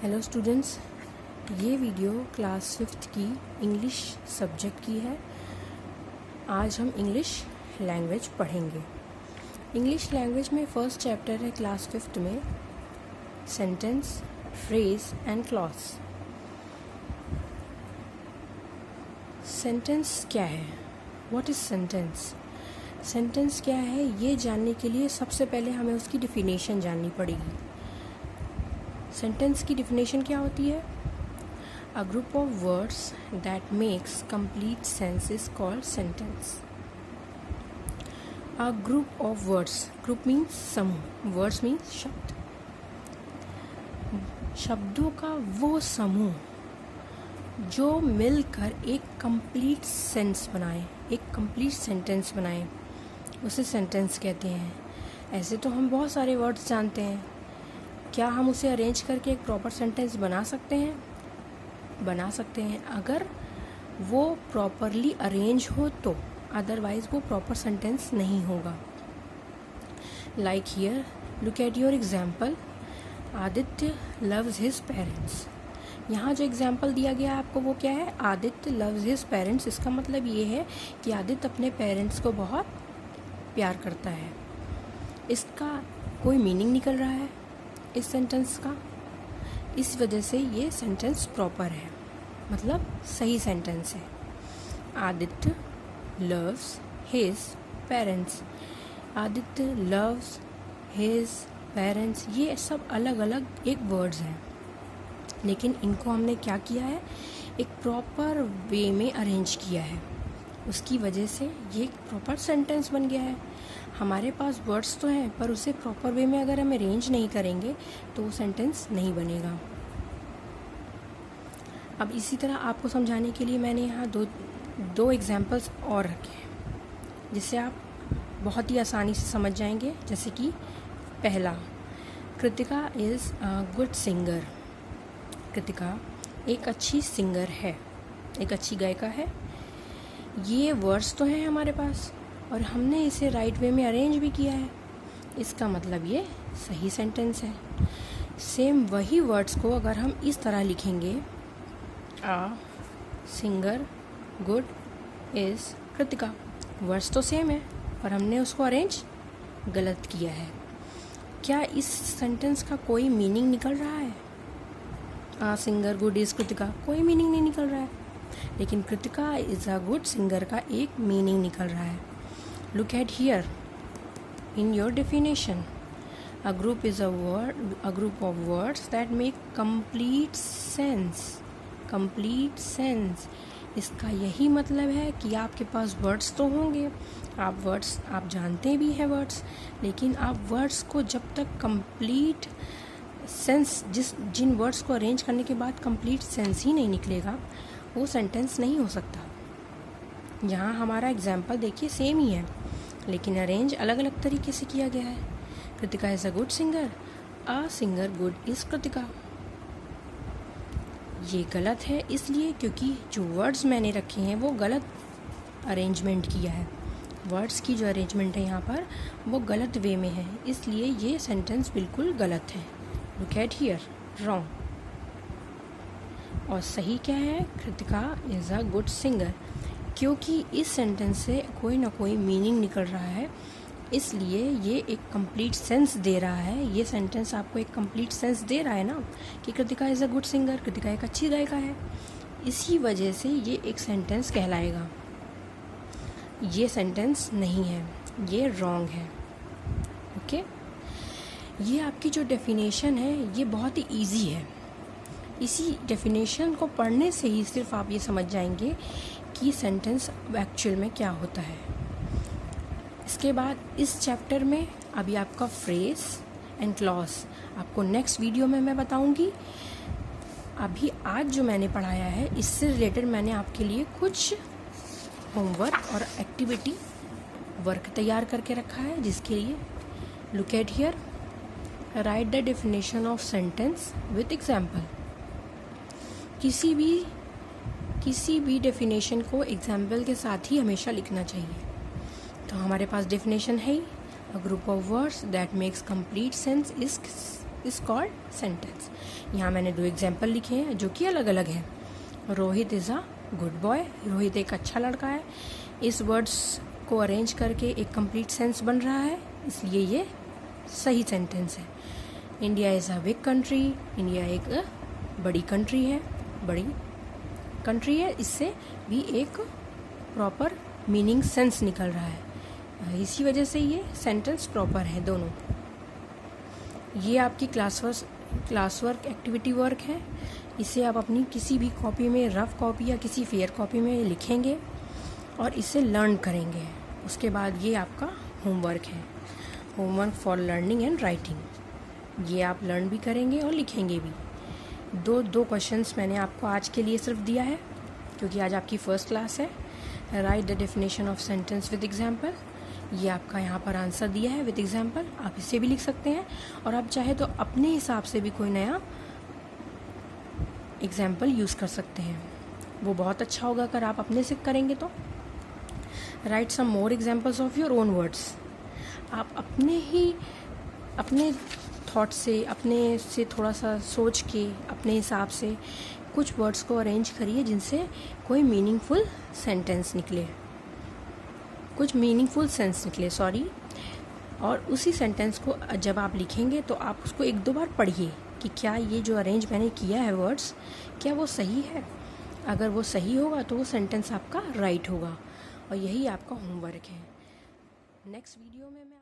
Hello students, ये video class 5th की English subject की है। आज हम इंग्लिश लैंग्वेज पढ़ेंगे। इंग्लिश लैंग्वेज में फर्स्ट चैप्टर है क्लास 5th में sentence, phrase and clause. Sentence क्या है? What is sentence? सेंटेंस क्या है ये जानने के लिए सबसे पहले हमें उसकी डिफिनेशन जाननी पड़ेगी। सेंटेंस की डिफिनेशन क्या होती है? A group of words that makes complete sense is called sentence. A group of words, group means समूह, वर्ड्स मीन्स शब्द। शब्दों का वो समूह जो मिलकर एक कंप्लीट सेंस बनाए, एक कंप्लीट सेंटेंस बनाए, उसे सेंटेंस कहते हैं। ऐसे तो हम बहुत सारे वर्ड्स जानते हैं, क्या हम उसे अरेंज करके एक प्रॉपर सेंटेंस बना सकते हैं? बना सकते हैं अगर वो प्रॉपरली अरेंज हो तो, अदरवाइज वो प्रॉपर सेंटेंस नहीं होगा। Like here, look at your example, Aditya loves his parents. यहाँ जो एग्जाम्पल दिया गया है आपको वो क्या है? Aditya loves his parents. इसका मतलब ये है कि आदित्य अपने पेरेंट्स को बहुत प्यार करता है। इसका कोई मीनिंग निकल रहा है इस सेंटेंस का, इस वजह से ये सेंटेंस प्रॉपर है, मतलब सही सेंटेंस है। Aditya loves his parents. Aditya loves his parents, ये सब अलग अलग एक वर्ड्स हैं, लेकिन इनको हमने क्या किया है? एक प्रॉपर वे में अरेंज किया है। उसकी वजह से ये एक प्रॉपर सेंटेंस बन गया है। हमारे पास वर्ड्स तो हैं, पर उसे प्रॉपर वे में अगर हम अरेंज नहीं करेंगे तो वो सेंटेंस नहीं बनेगा। अब इसी तरह आपको समझाने के लिए मैंने यहाँ दो एग्जाम्पल्स और रखे हैं, जिससे आप बहुत ही आसानी से समझ जाएंगे। जैसे कि पहला, Kritika is a good singer. Kritika एक अच्छी सिंगर है, एक अच्छी गायिका है। ये वर्ड्स तो हैं हमारे पास और हमने इसे राइट वे में अरेंज भी किया है। इसका मतलब ये सही सेंटेंस है। सेम वही वर्ड्स को अगर हम इस तरह लिखेंगे, a singer good is Kritika, words तो सेम है और हमने उसको अरेंज गलत किया है। क्या इस सेंटेंस का कोई मीनिंग निकल रहा है? आ सिंगर गुड इज़ कृतिका, कोई मीनिंग नहीं निकल रहा है, लेकिन Kritika is a good singer का एक मीनिंग निकल रहा है। Look at here in your definition. A group is a group of words that make complete sense. Complete sense. इसका यही मतलब है कि आपके पास वर्ड्स तो होंगे, आप जानते भी हैं वर्ड्स, लेकिन आप वर्ड्स को जब तक कंप्लीट सेंस, जिन वर्ड्स को अरेंज करने के बाद कंप्लीट सेंस ही नहीं निकलेगा, वो सेंटेंस नहीं हो सकता। यहाँ हमारा एग्जाम्पल देखिए सेम ही है, लेकिन अरेंज अलग अलग तरीके से किया गया है। Kritika is a good singer, a singer good is Kritika. ये गलत है इसलिए क्योंकि जो वर्ड्स मैंने रखे हैं वो गलत अरेंजमेंट किया है। वर्ड्स की जो अरेंजमेंट है यहाँ पर वो गलत वे में है, इसलिए ये सेंटेंस बिल्कुल गलत है। Look at here, wrong. और सही क्या है? Kritika is a good singer, क्योंकि इस सेंटेंस से कोई ना कोई मीनिंग निकल रहा है, इसलिए ये एक कंप्लीट सेंस दे रहा है। ये सेंटेंस आपको एक कंप्लीट सेंस दे रहा है ना कि Kritika is a good singer, Kritika एक अच्छी गायिका है। इसी वजह से ये एक सेंटेंस कहलाएगा। ये सेंटेंस नहीं है, ये रॉन्ग है। ओके, ये आपकी जो डेफिनेशन है ये बहुत ही ईजी है। इसी डेफिनेशन को पढ़ने से ही सिर्फ आप ये समझ जाएंगे कि सेंटेंस एक्चुअल में क्या होता है। इसके बाद इस चैप्टर में अभी आपका फ्रेज एंड क्लॉज आपको नेक्स्ट वीडियो में मैं बताऊंगी। अभी आज जो मैंने पढ़ाया है इससे रिलेटेड मैंने आपके लिए कुछ होमवर्क और एक्टिविटी वर्क तैयार करके रखा है, जिसके लिए look at here, right the definition of sentence with example. किसी भी डेफिनेशन को एग्जाम्पल के साथ ही हमेशा लिखना चाहिए। तो हमारे पास डेफिनेशन है, a group of words that makes complete sense is is called sentence. यहाँ मैंने 2 एग्जाम्पल लिखे हैं जो कि अलग अलग हैं। Rohit is a good boy, Rohit एक अच्छा लड़का है। इस वर्ड्स को अरेंज करके एक कंप्लीट सेंस बन रहा है, इसलिए ये सही सेंटेंस है। India is a big country, India एक बड़ी कंट्री है, इससे भी एक प्रॉपर मीनिंग सेंस निकल रहा है, इसी वजह से ये सेंटेंस प्रॉपर है दोनों। ये आपकी क्लास वर्क एक्टिविटी वर्क है। इसे आप अपनी किसी भी कॉपी में, रफ कॉपी या किसी फेयर कॉपी में लिखेंगे और इसे लर्न करेंगे। उसके बाद ये आपका होमवर्क है, homework for learning and writing. ये आप लर्न भी करेंगे और लिखेंगे भी। दो क्वेश्चंस मैंने आपको आज के लिए सिर्फ दिया है, क्योंकि आज आपकी फर्स्ट क्लास है। Right the definition of sentence with example, ये आपका यहाँ पर आंसर दिया है विद एग्जाम्पल। आप इसे भी लिख सकते हैं और आप चाहे तो अपने हिसाब से भी कोई नया एग्जाम्पल यूज़ कर सकते हैं, वो बहुत अच्छा होगा अगर आप अपने से करेंगे तो। Write some more examples of your own words. आप अपने थॉट से, अपने से थोड़ा सा सोच के अपने हिसाब से कुछ वर्ड्स को अरेंज करिए जिनसे कोई मीनिंगफुल सेंस निकले और उसी सेंटेंस को जब आप लिखेंगे तो आप उसको 1-2 बार पढ़िए कि क्या ये जो अरेंज मैंने किया है वर्ड्स, क्या वो सही है। अगर वो सही होगा तो वो सेंटेंस आपका राइट होगा और यही आपका होमवर्क है। नेक्स्ट वीडियो में मैं